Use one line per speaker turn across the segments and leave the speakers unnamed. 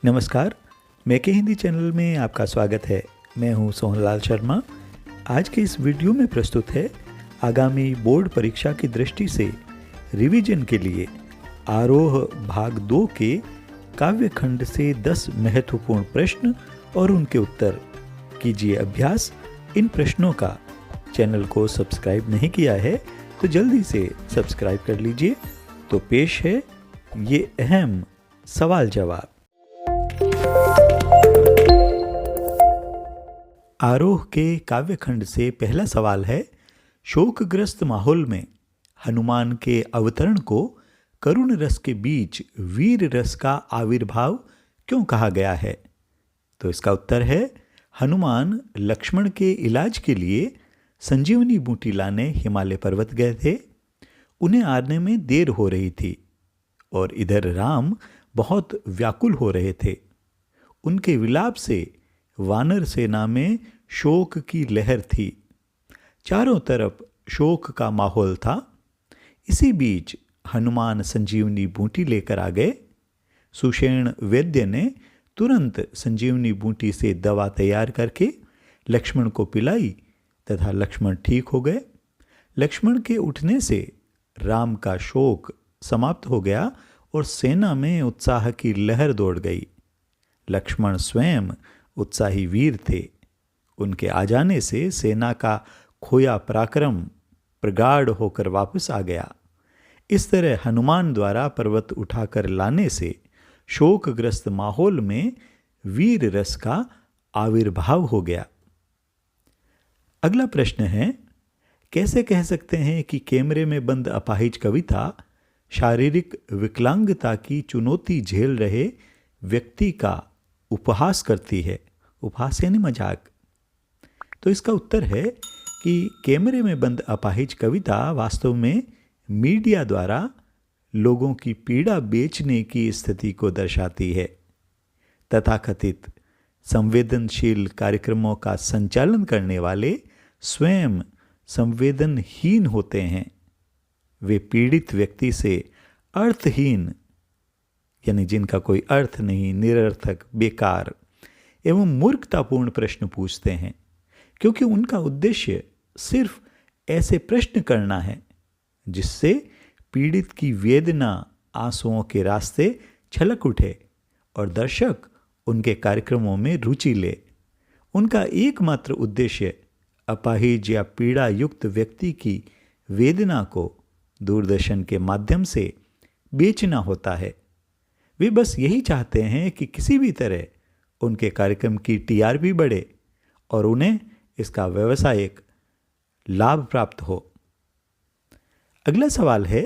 नमस्कार, मेके हिंदी चैनल में आपका स्वागत है। मैं हूं सोहनलाल शर्मा। आज के इस वीडियो में प्रस्तुत है आगामी बोर्ड परीक्षा की दृष्टि से रिवीजन के लिए आरोह भाग 2 के काव्य खंड से 10 महत्वपूर्ण प्रश्न और उनके उत्तर। कीजिए अभ्यास इन प्रश्नों का। चैनल को सब्सक्राइब नहीं किया है तो जल्दी से सब्सक्राइब कर लीजिए। तो पेश है ये अहम सवाल जवाब। आरोह के काव्य खंड से पहला सवाल है, शोकग्रस्त माहौल में हनुमान के अवतरण को करुण रस के बीच वीर रस का आविर्भाव क्यों कहा गया है? तो इसका उत्तर है, हनुमान लक्ष्मण के इलाज के लिए संजीवनी बूटी लाने हिमालय पर्वत गए थे। उन्हें आने में देर हो रही थी और इधर राम बहुत व्याकुल हो रहे थे। उनके विलाप से वानर सेना में शोक की लहर थी। चारों तरफ शोक का माहौल था। इसी बीच हनुमान संजीवनी बूटी लेकर आ गए। सुषेण वैद्य ने तुरंत संजीवनी बूटी से दवा तैयार करके लक्ष्मण को पिलाई तथा लक्ष्मण ठीक हो गए। लक्ष्मण के उठने से राम का शोक समाप्त हो गया और सेना में उत्साह की लहर दौड़ गई। लक्ष्मण स्वयं उत्साही वीर थे। उनके आ जाने से सेना का खोया पराक्रम प्रगाढ़ होकर वापस आ गया। इस तरह हनुमान द्वारा पर्वत उठाकर लाने से शोकग्रस्त माहौल में वीर रस का आविर्भाव हो गया। अगला प्रश्न है, कैसे कह सकते हैं कि कैमरे में बंद अपाहिज कविता शारीरिक विकलांगता की चुनौती झेल रहे व्यक्ति का उपहास करती है? उपहास यानी मजाक। तो इसका उत्तर है कि कैमरे में बंद अपाहिज कविता वास्तव में मीडिया द्वारा लोगों की पीड़ा बेचने की स्थिति को दर्शाती है। तथाकथित संवेदनशील कार्यक्रमों का संचालन करने वाले स्वयं संवेदनहीन होते हैं। वे पीड़ित व्यक्ति से अर्थहीन यानी जिनका कोई अर्थ नहीं, निरर्थक, बेकार एवं मूर्खतापूर्ण प्रश्न पूछते हैं, क्योंकि उनका उद्देश्य सिर्फ ऐसे प्रश्न करना है जिससे पीड़ित की वेदना आंसुओं के रास्ते छलक उठे और दर्शक उनके कार्यक्रमों में रुचि ले। उनका एकमात्र उद्देश्य अपाहिज या पीड़ा युक्त व्यक्ति की वेदना को दूरदर्शन के माध्यम से बेचना होता है। वे बस यही चाहते हैं कि किसी भी तरह उनके कार्यक्रम की टीआरपी बढ़े और उन्हें इसका व्यावसायिक लाभ प्राप्त हो। अगला सवाल है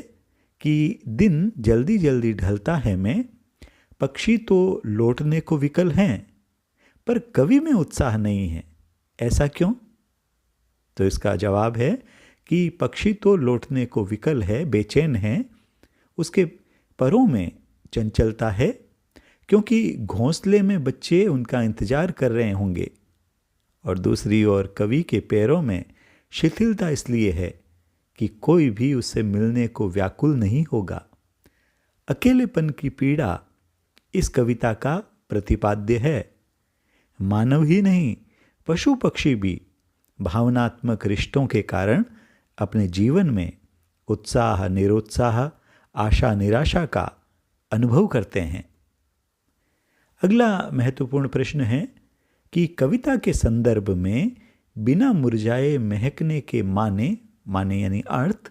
कि दिन जल्दी जल्दी ढलता है में पक्षी तो लौटने को विकल हैं पर कवि में उत्साह नहीं है, ऐसा क्यों? तो इसका जवाब है कि पक्षी तो लौटने को विकल है, बेचैन है। उसके परों में चंचलता है क्योंकि घोंसले में बच्चे उनका इंतजार कर रहे होंगे। और दूसरी ओर कवि के पैरों में शिथिलता इसलिए है कि कोई भी उससे मिलने को व्याकुल नहीं होगा। अकेलेपन की पीड़ा इस कविता का प्रतिपाद्य है। मानव ही नहीं, पशु पक्षी भी भावनात्मक रिश्तों के कारण अपने जीवन में उत्साह, निरुत्साह, आशा, निराशा का अनुभव करते हैं। अगला महत्वपूर्ण प्रश्न है कि कविता के संदर्भ में बिना मुरझाए महकने के माने यानी अर्थ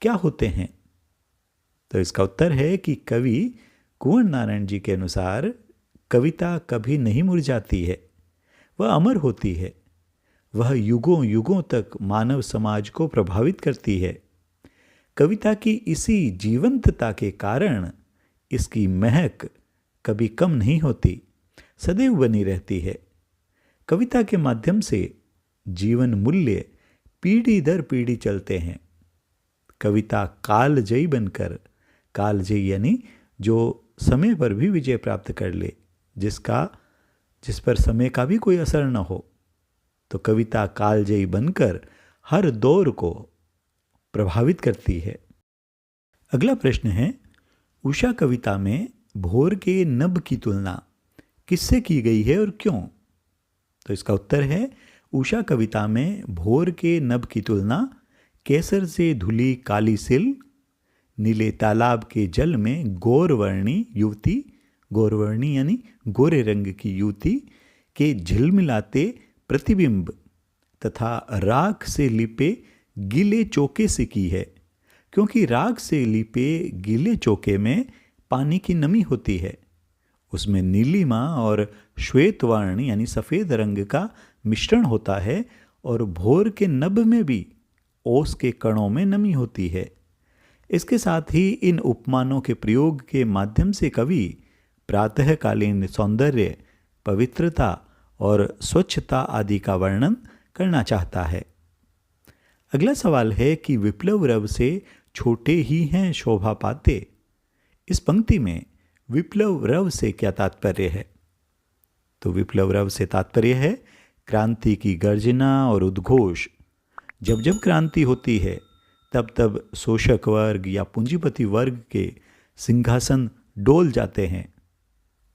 क्या होते हैं? तो इसका उत्तर है कि कवि कुंवर नारायण जी के अनुसार कविता कभी नहीं मुरझाती है, वह अमर होती है। वह युगों युगों तक मानव समाज को प्रभावित करती है। कविता की इसी जीवंतता के कारण इसकी महक कभी कम नहीं होती, सदैव बनी रहती है। कविता के माध्यम से जीवन मूल्य पीढ़ी दर पीढ़ी चलते हैं। कविता कालजयी बनकर, कालजयी यानी जो समय पर भी विजय प्राप्त कर ले, जिस पर समय का भी कोई असर न हो, तो कविता कालजयी बनकर हर दौर को प्रभावित करती है। अगला प्रश्न है, उषा कविता में भोर के नभ की तुलना किससे की गई है और क्यों? तो इसका उत्तर है, उषा कविता में भोर के नभ की तुलना केसर से धुली काली सिल, नीले तालाब के जल में गौरवर्णी युवती, गौरवर्णी यानी गोरे रंग की युवती के झिलमिलाते प्रतिबिंब तथा राख से लिपे गीले चौके से की है, क्योंकि राख से लिपे गीले चौके में पानी की नमी होती है। उसमें नीलिमा और श्वेत वर्ण यानी सफ़ेद रंग का मिश्रण होता है और भोर के नभ में भी ओस के कणों में नमी होती है। इसके साथ ही इन उपमानों के प्रयोग के माध्यम से कवि प्रातःकालीन सौंदर्य, पवित्रता और स्वच्छता आदि का वर्णन करना चाहता है। अगला सवाल है कि विप्लव रव से छोटे ही हैं शोभा पाते। इस पंक्ति में विप्लव रव से क्या तात्पर्य है? तो विप्लव रव से तात्पर्य है क्रांति की गर्जना और उद्घोष। जब जब क्रांति होती है तब तब शोषक वर्ग या पूंजीपति वर्ग के सिंहासन डोल जाते हैं,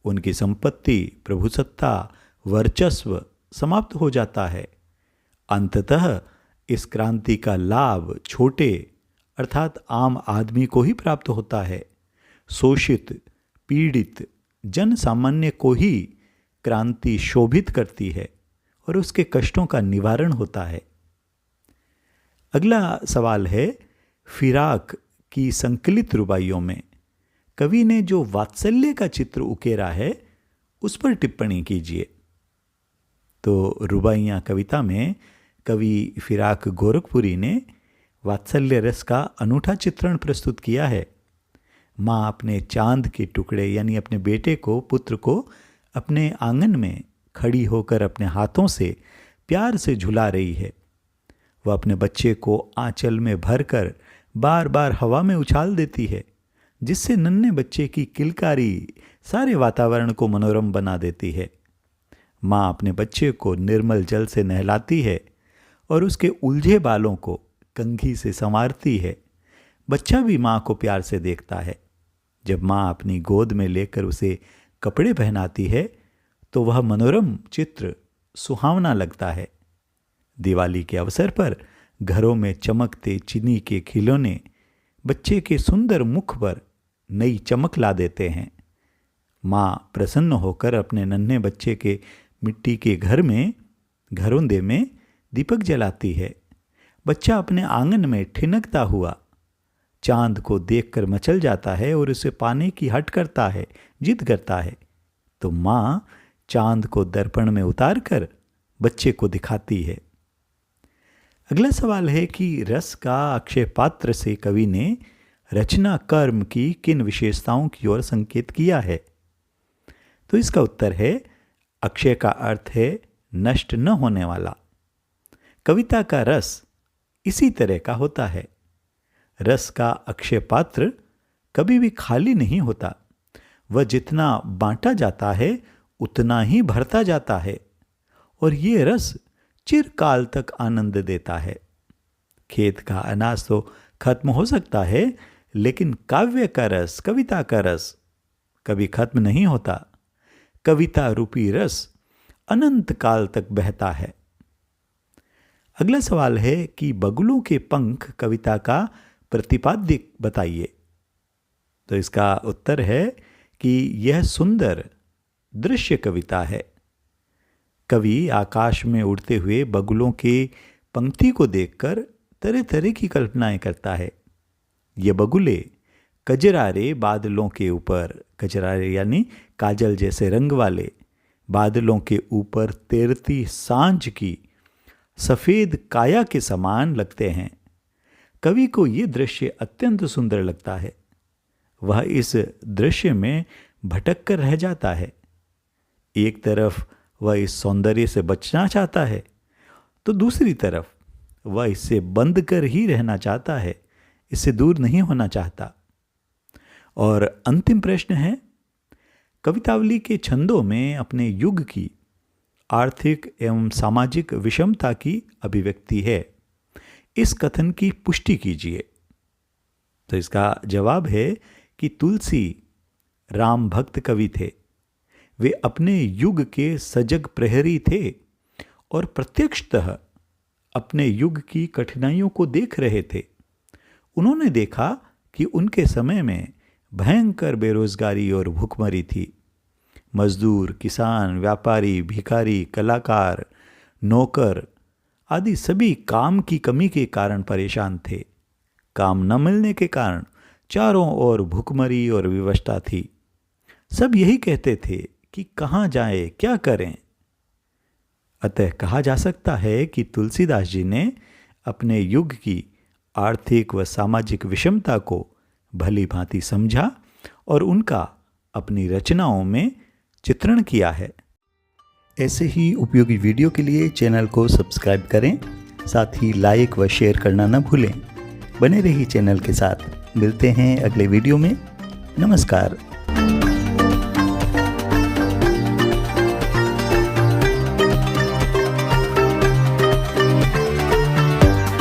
उनकी संपत्ति, प्रभुसत्ता, वर्चस्व समाप्त हो जाता है। अंततः इस क्रांति का लाभ छोटे अर्थात आम आदमी को ही प्राप्त होता है। शोषित, पीड़ित जन सामान्य को ही क्रांति शोभित करती है और उसके कष्टों का निवारण होता है। अगला सवाल है, फिराक की संकलित रुबाइयों में कवि ने जो वात्सल्य का चित्र उकेरा है उस पर टिप्पणी कीजिए। तो रुबाइयाँ कविता में कवि फिराक गोरखपुरी ने वात्सल्य रस का अनूठा चित्रण प्रस्तुत किया है। माँ अपने चांद के टुकड़े यानी अपने बेटे को, पुत्र को अपने आंगन में खड़ी होकर अपने हाथों से प्यार से झुला रही है। वह अपने बच्चे को आंचल में भरकर बार बार हवा में उछाल देती है, जिससे नन्हे बच्चे की किलकारी सारे वातावरण को मनोरम बना देती है। माँ अपने बच्चे को निर्मल जल से नहलाती है और उसके उलझे बालों को कंघी से संवारती है। बच्चा भी माँ को प्यार से देखता है। जब माँ अपनी गोद में लेकर उसे कपड़े पहनाती है तो वह मनोरम चित्र सुहावना लगता है। दिवाली के अवसर पर घरों में चमकते चीनी के खिलौने बच्चे के सुंदर मुख पर नई चमक ला देते हैं। माँ प्रसन्न होकर अपने नन्हे बच्चे के मिट्टी के घर में घरोंदे में दीपक जलाती है। बच्चा अपने आंगन में ठिनकता हुआ चांद को देखकर मचल जाता है और उसे पाने की हट करता है, जिद करता है। तो माँ चांद को दर्पण में उतार कर बच्चे को दिखाती है। अगला सवाल है कि रस का अक्षय पात्र से कवि ने रचना कर्म की किन विशेषताओं की ओर संकेत किया है? तो इसका उत्तर है, अक्षय का अर्थ है नष्ट न होने वाला। कविता का रस इसी तरह का होता है। रस का अक्षय पात्र कभी भी खाली नहीं होता। वह जितना बांटा जाता है उतना ही भरता जाता है और ये रस चिरकाल तक आनंद देता है। खेत का अनाज तो खत्म हो सकता है, लेकिन काव्य का रस, कविता का रस कभी खत्म नहीं होता। कविता रूपी रस अनंत काल तक बहता है। अगला सवाल है कि बगुलों के पंख कविता का प्रतिपाद्य बताइए। तो इसका उत्तर है कि यह सुंदर दृश्य कविता है। कवि आकाश में उड़ते हुए बगुलों के पंक्ति को देखकर तरह तरह की कल्पनाएं करता है। ये बगुले कजरारे बादलों के ऊपर, कजरारे यानी काजल जैसे रंग वाले बादलों के ऊपर तैरती सांझ की सफ़ेद काया के समान लगते हैं। कवि को ये दृश्य अत्यंत सुंदर लगता है। वह इस दृश्य में भटक कर रह जाता है। एक तरफ वह इस सौंदर्य से बचना चाहता है तो दूसरी तरफ वह इससे बंद कर ही रहना चाहता है, इससे दूर नहीं होना चाहता। और अंतिम प्रश्न है, कवितावली के छंदों में अपने युग की आर्थिक एवं सामाजिक विषमता की अभिव्यक्ति है। इस कथन की पुष्टि कीजिए। तो इसका जवाब है कि तुलसी राम भक्त कवि थे। वे अपने युग के सजग प्रहरी थे और प्रत्यक्षतः अपने युग की कठिनाइयों को देख रहे थे। उन्होंने देखा कि उनके समय में भयंकर बेरोजगारी और भुखमरी थी। मजदूर, किसान, व्यापारी, भिखारी, कलाकार, नौकर आदि सभी काम की कमी के कारण परेशान थे। काम न मिलने के कारण चारों ओर भुखमरी और विवशता थी। सब यही कहते थे कि कहाँ जाएं, क्या करें। अतः कहा जा सकता है कि तुलसीदास जी ने अपने युग की आर्थिक व सामाजिक विषमता को भली भांति समझा और उनका अपनी रचनाओं में चित्रण किया है। ऐसे ही उपयोगी वीडियो के लिए चैनल को सब्सक्राइब करें, साथ ही लाइक व शेयर करना न भूलें। बने रहिए चैनल के साथ। मिलते हैं अगले वीडियो में। नमस्कार।